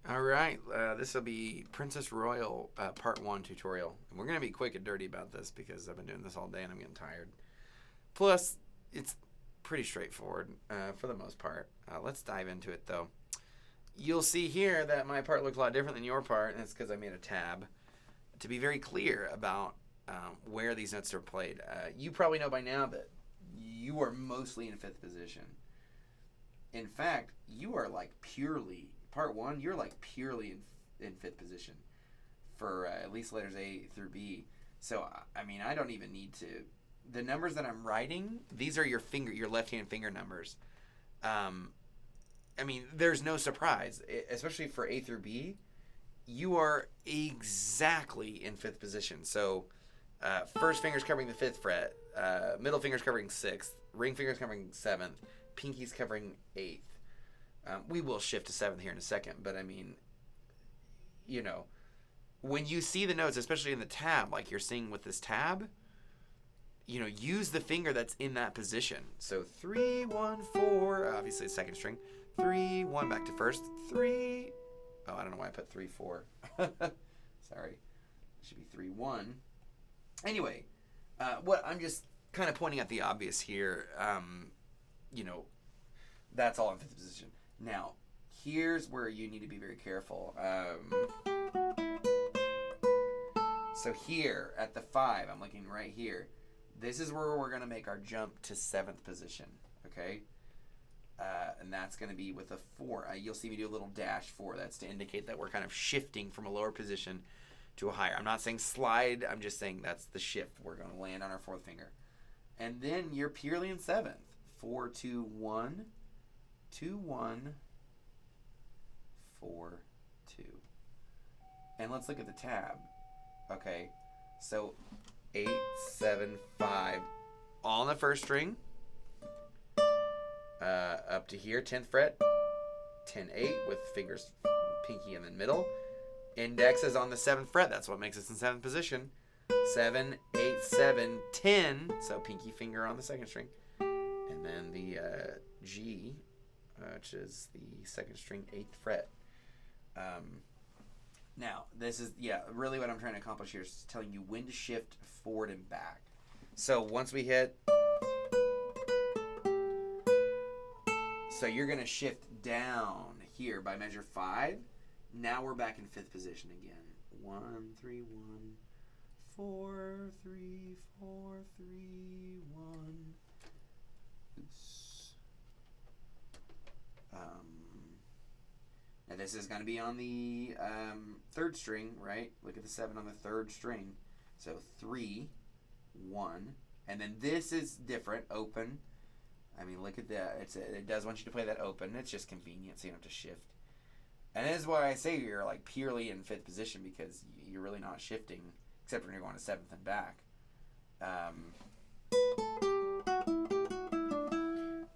All right, this will be Princess Royal Part 1 tutorial. And we're going to be quick and dirty about this because I've been doing this all day and I'm getting tired. Plus, it's pretty straightforward for the most part. Let's dive into it though. You'll see here that my part looks a lot different than your part, and it's because I made a tab to be very clear about where these notes are played. You probably know by now that you are mostly in 5th position. In fact, you are like purely, part 1, you're like purely in 5th position for at least letters A through B. So, I mean, I don't even need to. The numbers that I'm writing, these are your left-hand finger numbers. I mean, there's no surprise, especially for A through B. You are exactly in 5th position. So, first finger's covering the 5th fret, middle finger's covering 6th, ring finger's covering 7th, pinky's covering 8th. We will shift to 7th here in a second, but I mean, you know, when you see the notes, especially in the tab, like you're seeing with this tab, you know, use the finger that's in that position. So 3, 1, 4, obviously 2nd string, 3, 1, back to 1st, 3, oh, I don't know why I put 3, 4. Sorry. It should be 3, 1. Anyway, what I'm just kind of pointing at the obvious here. You know, that's all in 5th position. Now, here's where you need to be very careful. So here at the 5, I'm looking right here. This is where we're going to make our jump to 7th position, okay? And that's going to be with a 4. You'll see me do a little dash 4. That's to indicate that we're kind of shifting from a lower position to a higher. I'm not saying slide. I'm just saying that's the shift. We're going to land on our 4th finger. And then you're purely in 7th. 4, 2, 1, 2, 1, 4, 2. And let's look at the tab. Okay, so 8, 7, 5, all on the 1st string. Up to here, 10th fret, 10, 8 with fingers, pinky in the middle. Index is on the 7th fret. That's what makes us in 7th position. 7, 8, 7, 10. So pinky finger on the 2nd string. And then the G, which is the 2nd string, 8th fret. Now, this is, really what I'm trying to accomplish here is telling you when to shift forward and back. So once we hit, so you're going to shift down here by measure 5. Now we're back in 5th position again. 1, 3, 1, 4, 3, 4, 3, 1. Oops. Now this is going to be on the 3rd string, right? Look at the 7 on the 3rd string. So 3, 1, and then this is different. Open. I mean, look at that. It does want you to play that open. It's just convenient, so you don't have to shift. And that is why I say you're like purely in 5th position, because you're really not shifting, except when you're going to 7th and back.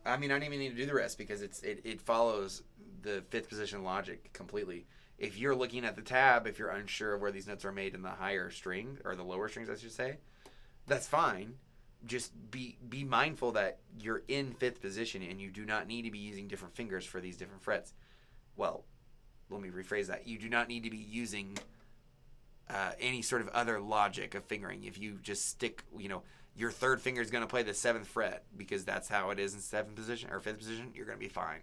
I mean, I don't even need to do the rest because it follows the 5th position logic completely. If you're looking at the tab, if you're unsure of where these notes are made in the higher string, or the lower strings, I should say, that's fine. Just be mindful that you're in 5th position and you do not need to be using different fingers for these different frets. Well, let me rephrase that. You do not need to be using any sort of other logic of fingering. If you just stick, your 3rd finger is going to play the 7th fret because that's how it is in 7th position or 5th position, you're going to be fine.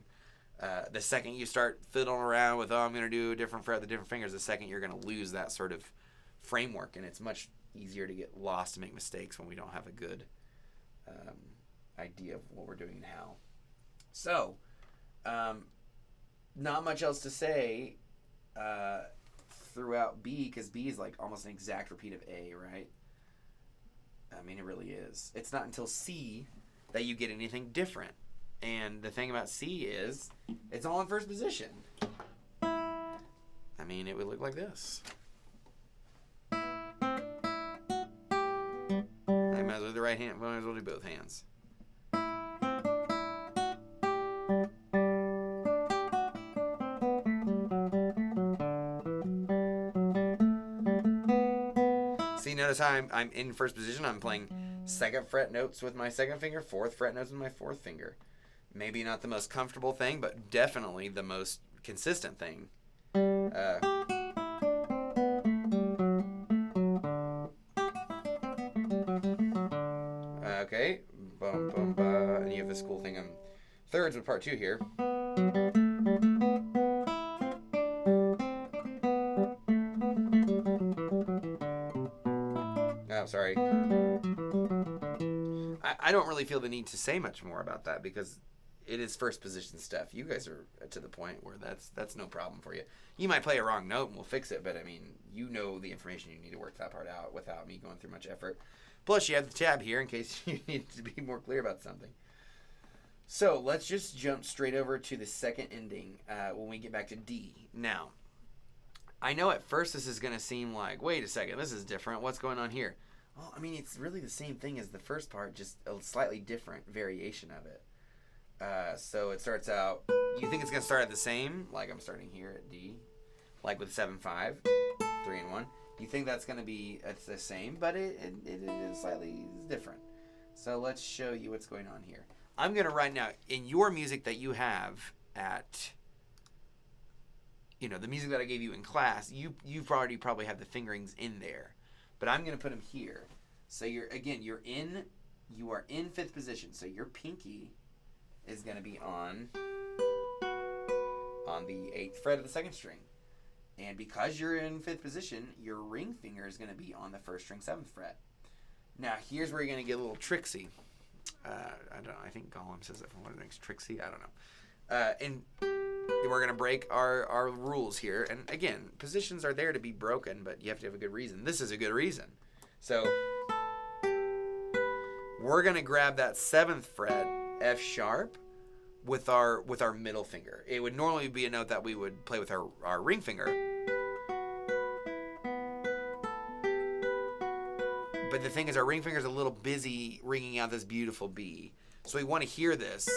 The second you start fiddling around with, I'm going to do a different fret with the different fingers, the second you're going to lose that sort of framework, and it's much easier to get lost and make mistakes when we don't have a good idea of what we're doing and how. So, not much else to say throughout B, because B is like almost an exact repeat of A, right? I mean, it really is. It's not until C that you get anything different. And the thing about C is, it's all in 1st position. I mean, it would look like this. I might as well do the right hand. Might as well do both hands. See, notice how I'm in 1st position. I'm playing 2nd fret notes with my 2nd finger, 4th fret notes with my 4th finger. Maybe not the most comfortable thing, but definitely the most consistent thing. Okay, bum bum ba, and you have this cool thing on thirds with part 2 here. Oh, sorry. I don't really feel the need to say much more about that because it is first position stuff. You guys are to the point where that's no problem for you. You might play a wrong note and we'll fix it, but I mean, you know the information you need to work that part out without me going through much effort. Plus, you have the tab here in case you need to be more clear about something. So let's just jump straight over to the second ending when we get back to D. Now, I know at first this is going to seem like, wait a second, this is different. What's going on here? Well, I mean, it's really the same thing as the first part, just a slightly different variation of it. So it starts out, you think it's going to start at the same, like I'm starting here at D, like with 7-5, 3 and 1. You think that's going to be the same, but it is slightly different. So let's show you what's going on here. I'm going to right now, in your music that you have at, the music that I gave you in class, you've already probably have the fingerings in there. But I'm going to put them here. So you are in 5th position. So your pinky is going to be on the 8th fret of the 2nd string. And because you're in 5th position, your ring finger is going to be on the 1st string 7th fret. Now, here's where you're going to get a little tricksy. I don't know. I think Gollum says it from one of the things, tricksy. I don't know. And we're going to break our rules here. And again, positions are there to be broken, but you have to have a good reason. This is a good reason. So we're going to grab that 7th fret, F sharp, with our middle finger. It would normally be a note that we would play with our ring finger. But the thing is, our ring finger is a little busy ringing out this beautiful B. So we want to hear this.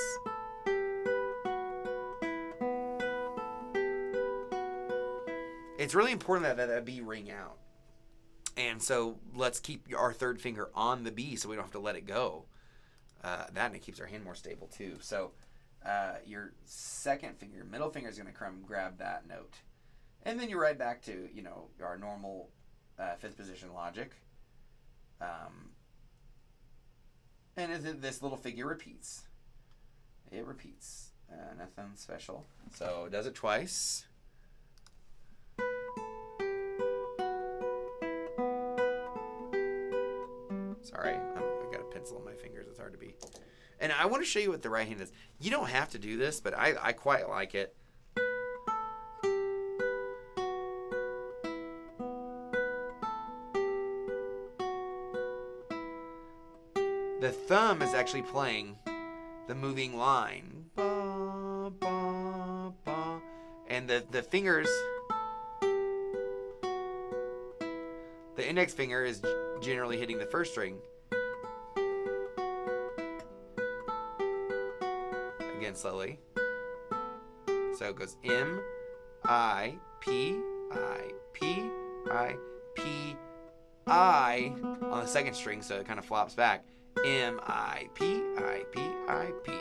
It's really important that B ring out. And so let's keep our 3rd finger on the B so we don't have to let it go. And it keeps our hand more stable too. So your 2nd finger, your middle finger is going to come grab that note. And then you're right back to, our normal 5th position logic. And this little figure repeats. It repeats. Nothing special. So it does it twice. Sorry, I've got a pencil in my fingers. It's hard to be. And I want to show you what the right hand does. You don't have to do this, but I quite like it. The thumb is actually playing the moving line. Ba, ba, ba. And the fingers, the index finger is generally hitting the 1st string. Again, slowly. So it goes M, I, P, I, P, I, P, I on the 2nd string, so it kind of flops back. M, I, P, I, P, I, P.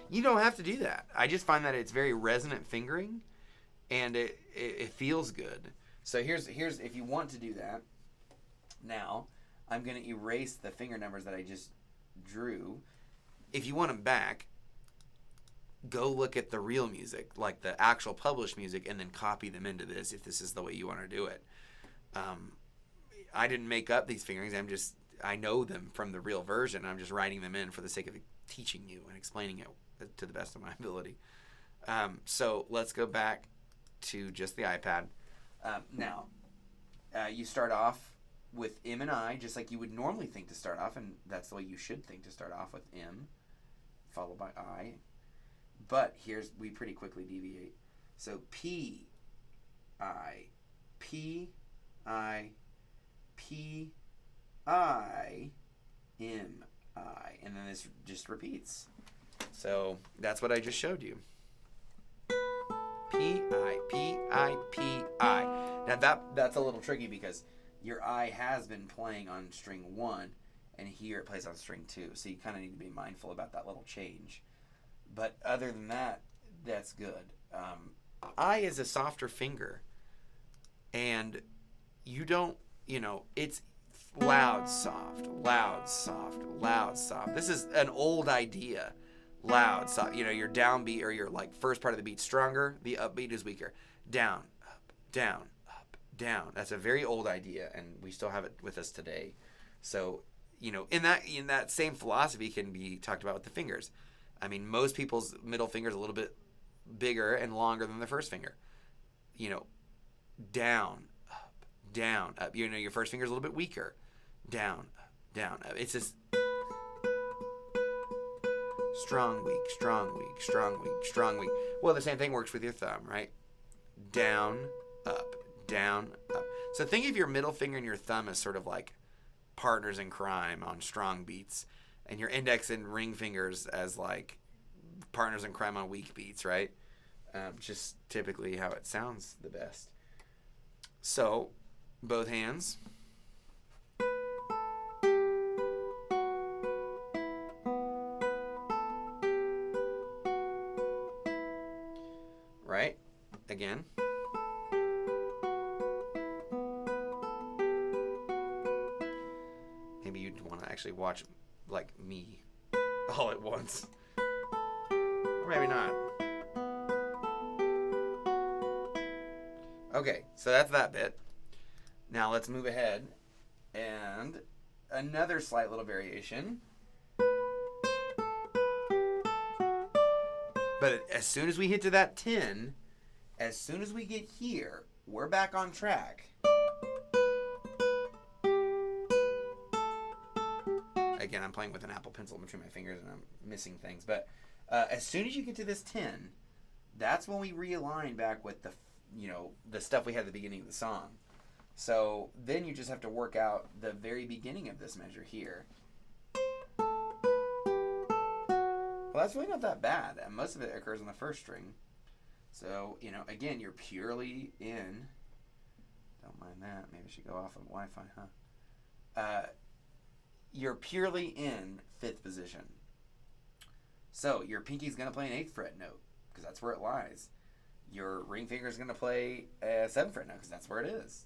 You don't have to do that. I just find that it's very resonant fingering, and it feels good. So here's if you want to do that, now I'm going to erase the finger numbers that I just drew. If you want them back, go look at the real music, like the actual published music, and then copy them into this if this is the way you want to do it. I didn't make up these fingerings. I know them from the real version. I'm just writing them in for the sake of teaching you and explaining it to the best of my ability. So let's go back to just the iPad. Now, you start off with M and I, just like you would normally think to start off, and that's the way you should think to start off, with M, followed by I. But we pretty quickly deviate. So P, I, P, I, P, I, M, I. And then this just repeats. So that's what I just showed you. P, I, P, I, P, I. Now that's a little tricky because your I has been playing on string 1, and here it plays on string 2. So you kind of need to be mindful about that little change. But other than that, that's good. I is a softer finger, and you don't, it's loud, soft, loud, soft, loud, soft. This is an old idea. Loud, soft. Your downbeat or your like first part of the beat stronger, the upbeat is weaker. Down, up, down, up, down. That's a very old idea, and we still have it with us today. So, in that same philosophy can be talked about with the fingers. I mean, most people's middle finger is a little bit bigger and longer than the first finger. Down, up. Your first finger is a little bit weaker. Down, up. It's just strong, weak, strong, weak, strong, weak, strong, weak. Well, the same thing works with your thumb, right? Down, up, down, up. So think of your middle finger and your thumb as sort of like partners in crime on strong beats, and your index and ring fingers as like partners in crime on weak beats, right? Just typically how it sounds the best. So, both hands. Right? Again. Maybe you'd want to actually watch like me all at once. Or maybe not. Okay, so that's that bit. Now let's move ahead. And another slight little variation. But as soon as we hit to that 10, as soon as we get here, we're back on track. Again, I'm playing with an Apple Pencil between my fingers and I'm missing things. But as soon as you get to this 10, that's when we realign back with the stuff we had at the beginning of the song. So then you just have to work out the very beginning of this measure here. Well, that's really not that bad. And most of it occurs on the first string. So, again, you're purely in. Don't mind that. Maybe I should go off of Wi-Fi, huh? You're purely in 5th position. So your pinky's going to play an 8th fret note because that's where it lies. Your ring finger is going to play a 7th fret note because that's where it is.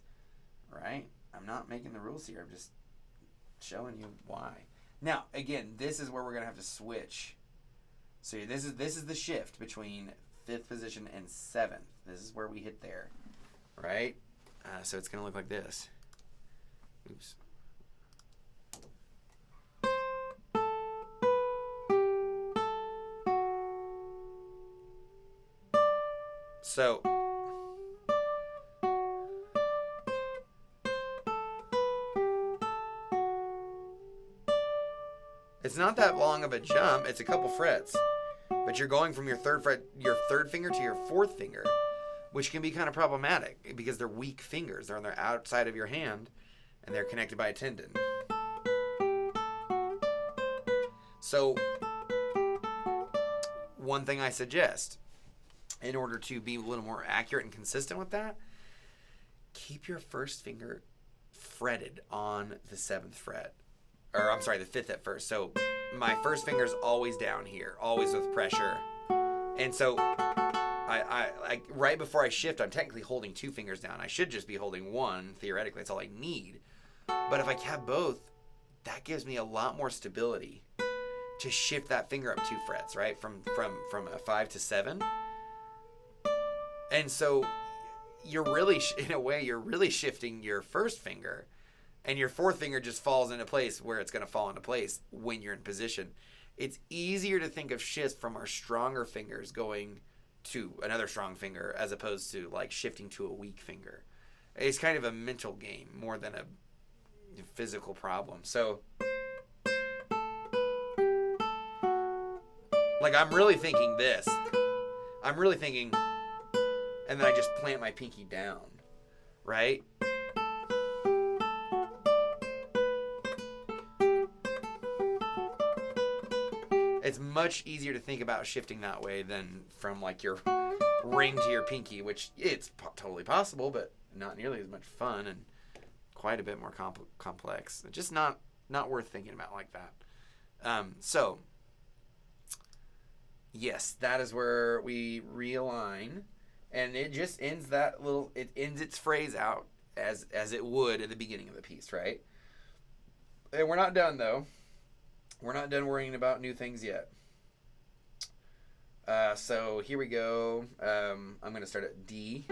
Right? I'm not making the rules here. I'm just showing you why. Now, again, this is where we're going to have to switch. So this is the shift between 5th position and 7th. This is where we hit there. Right? So it's going to look like this. Oops. So it's not that long of a jump. It's a couple frets. But you're going from your third finger to your 4th finger, which can be kind of problematic because they're weak fingers. They're on the outside of your hand and they're connected by a tendon. So one thing I suggest, in order to be a little more accurate and consistent with that, keep your first finger fretted on the 7th fret. Or, I'm sorry, the 5th at first. So my first finger is always down here, always with pressure. And so I right before I shift, I'm technically holding 2 fingers down. I should just be holding 1, theoretically. That's all I need. But if I have both, that gives me a lot more stability to shift that finger up 2 frets, right? From a 5 to 7. And so you're really, in a way, you're really shifting your first finger, and your 4th finger just falls into place where it's going to fall into place when you're in position. It's easier to think of shifts from our stronger fingers going to another strong finger as opposed to like shifting to a weak finger. It's kind of a mental game more than a physical problem. So like I'm really thinking this. I'm really thinking, and then I just plant my pinky down, right? It's much easier to think about shifting that way than from like your ring to your pinky, which it's totally possible, but not nearly as much fun and quite a bit more complex. Just not worth thinking about like that. So Yes, that is where we realign, and it just ends that little. It ends its phrase out as it would at the beginning of the piece, right? And we're not done though. We're not done worrying about new things yet. So here we go. I'm going to start at D.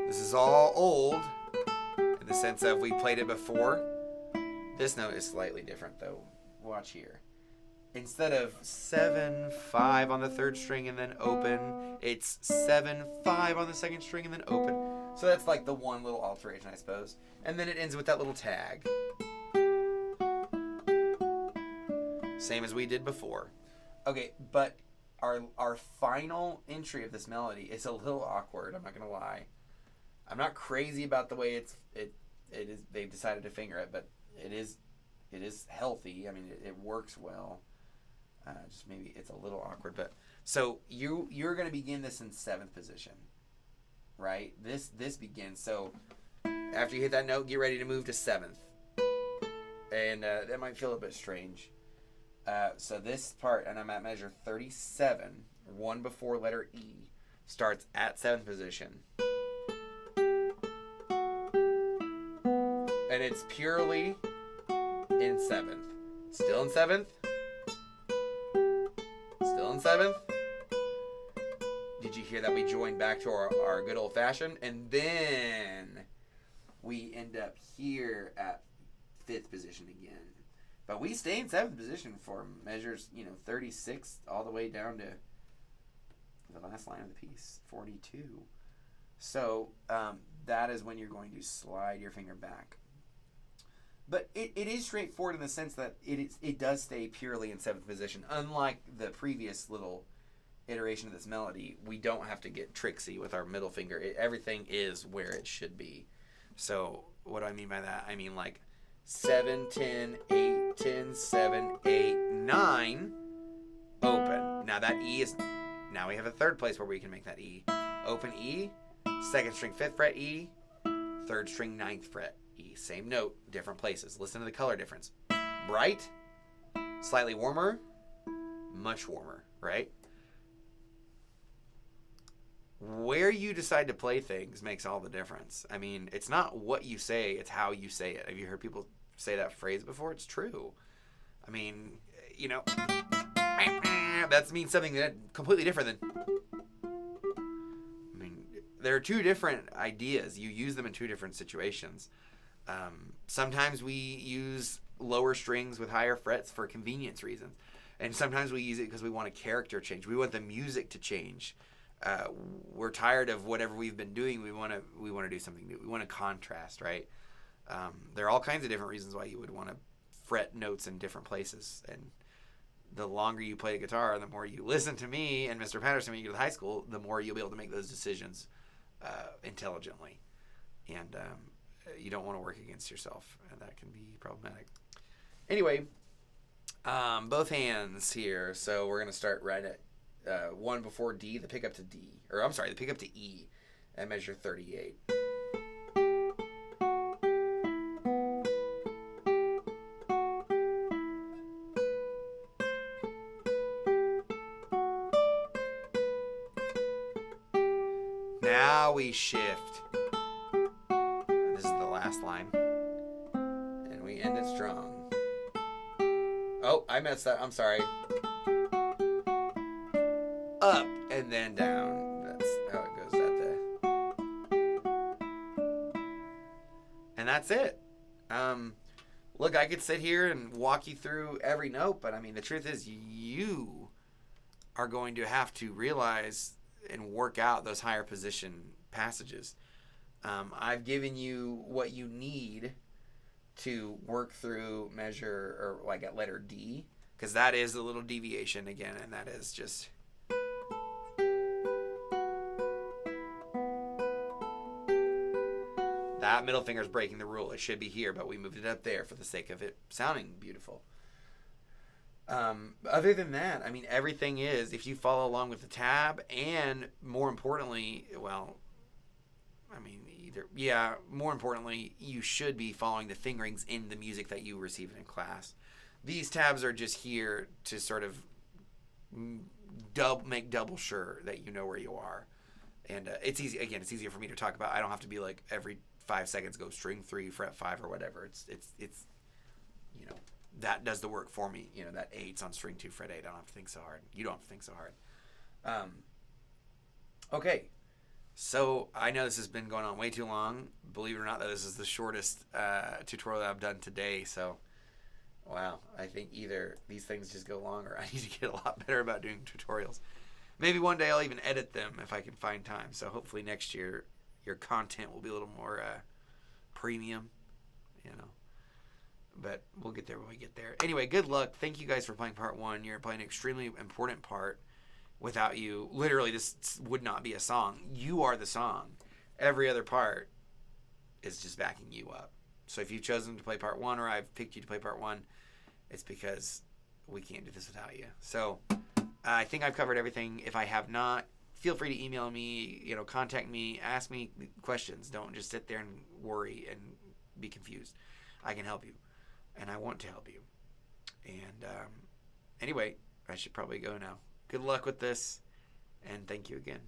This is all old in the sense of we played it before. This note is slightly different though. Watch here. Instead of 7-5 on the third string and then open, it's 7-5 on the second string and then open. So that's like the one little alteration, I suppose. And then it ends with that little tag. Same as we did before. Okay, but our final entry of this melody is a little awkward, I'm not gonna lie. I'm not crazy about the way it is they've decided to finger it, but it is healthy. I mean, it works well. Just maybe it's a little awkward, but so you're going to begin this in seventh position, right? This begins. So after you hit that note, get ready to move to seventh, and that might feel a bit strange. So this part, and I'm at measure 37, one before letter E, starts at seventh position, and it's purely in seventh. Still in seventh. Still in seventh. Did you hear that we joined back to our good old fashioned? And then we end up here at fifth position again. But we stay in seventh position for measures, 36 all the way down to the last line of the piece, 42. So that is when you're going to slide your finger back. But it is straightforward in the sense that it does stay purely in seventh position. Unlike the previous little iteration of this melody, we don't have to get tricksy with our middle finger. Everything is where it should be. So what do I mean by that? I mean like 7, 10, 8, 10, 7, 8, 9, open. Now that E is, now we have a third place where we can make that E. Open E, second string 5th fret E, third string 9th fret E. Same note, different places. Listen to the color difference. Bright, slightly warmer, much warmer, right? Where you decide to play things makes all the difference. I mean, it's not what you say, it's how you say it. Have you heard people say that phrase before? It's true. I mean, that means something that completely different than... I mean, there are two different ideas. You use them in two different situations. Sometimes we use lower strings with higher frets for convenience reasons. And sometimes we use it because we want a character change. We want the music to change. We're tired of whatever we've been doing. We want to do something new. We want to contrast, right? There are all kinds of different reasons why you would want to fret notes in different places. And the longer you play the guitar, the more you listen to me and Mr. Patterson when you go to high school, the more you'll be able to make those decisions intelligently. And you don't want to work against yourself, and that can be problematic. Anyway, both hands here. So we're going to start right at one before D, the pickup to D. Or I'm sorry, the pickup to E at measure 38. Now we shift. This is the last line. And we end it strong. Oh, I messed up. I'm sorry. Up and then down. That's how it goes and that's it. Look, I could sit here and walk you through every note, but I mean, the truth is you are going to have to realize and work out those higher position passages. I've given you what you need to work through measure, or like at letter D, because that is a little deviation again, and that is just... That middle finger is breaking the rule. It should be here, but we moved it up there for the sake of it sounding beautiful. Other than that, I mean, everything is, if you follow along with the tab, and more importantly, well, I mean, either. More importantly, you should be following the fingerings in the music that you receive in class. These tabs are just here to sort of make double sure that you know where you are. And it's easy. Again, it's easier for me to talk about. I don't have to be like every 5 seconds go string 3, fret 5 or whatever. It's that does the work for me. That 8's on string 2, fret 8. I don't have to think so hard. You don't have to think so hard. Okay. So I know this has been going on way too long. Believe it or not, though, this is the shortest tutorial that I've done today. So, wow, I think either these things just go long or I need to get a lot better about doing tutorials. Maybe one day I'll even edit them if I can find time. So hopefully next year your content will be a little more premium, But we'll get there when we get there. Anyway, good luck. Thank you guys for playing part 1. You're playing an extremely important part. Without you, literally, this would not be a song. You are the song. Every other part is just backing you up. So if you've chosen to play part 1 or I've picked you to play part 1, it's because we can't do this without you. So I think I've covered everything. If I have not, feel free to email me, contact me, ask me questions. Don't just sit there and worry and be confused. I can help you, and I want to help you. And anyway, I should probably go now. Good luck with this, and thank you again.